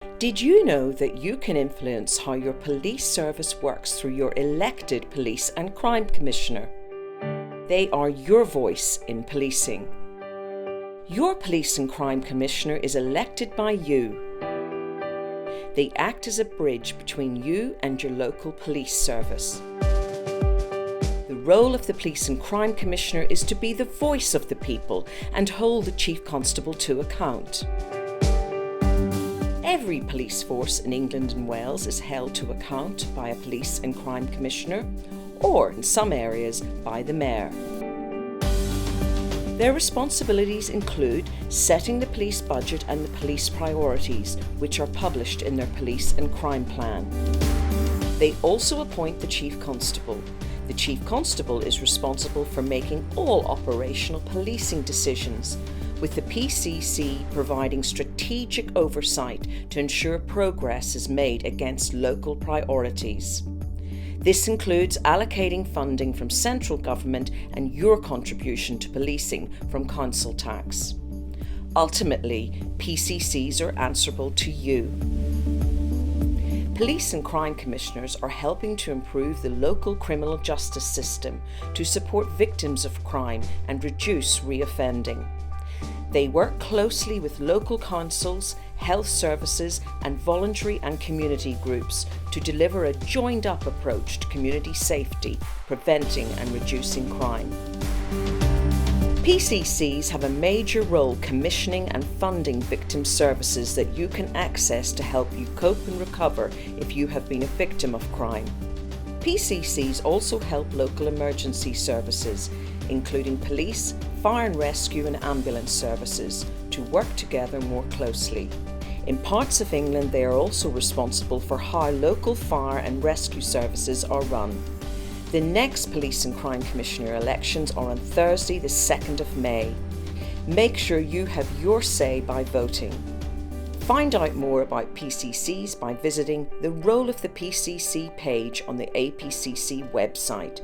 Did you know that you can influence how your police service works through your elected Police and Crime Commissioner? They are your voice in policing. Your Police and Crime Commissioner is elected by you. They act as a bridge between you and your local police service. The role of the Police and Crime Commissioner is to be the voice of the people and hold the Chief Constable to account. Every police force in England and Wales is held to account by a Police and Crime Commissioner, or in some areas by the Mayor. Their responsibilities include setting the police budget and the police priorities, which are published in their Police and Crime Plan. They also appoint the Chief Constable. The Chief Constable is responsible for making all operational policing decisions, with the PCC providing strategic oversight to ensure progress is made against local priorities. This includes allocating funding from central government and your contribution to policing from council tax. Ultimately, PCCs are answerable to you. Police and Crime Commissioners are helping to improve the local criminal justice system to support victims of crime and reduce reoffending. They work closely with local councils, health services and voluntary and community groups to deliver a joined-up approach to community safety, preventing and reducing crime. PCCs have a major role commissioning and funding victim services that you can access to help you cope and recover if you have been a victim of crime. PCCs also help local emergency services, including police, fire and rescue and ambulance services, to work together more closely. In parts of England, they are also responsible for how local fire and rescue services are run. The next Police and Crime Commissioner elections are on Thursday, the 2nd of May. Make sure you have your say by voting. Find out more about PCCs by visiting the Role of the PCC page on the APCC website.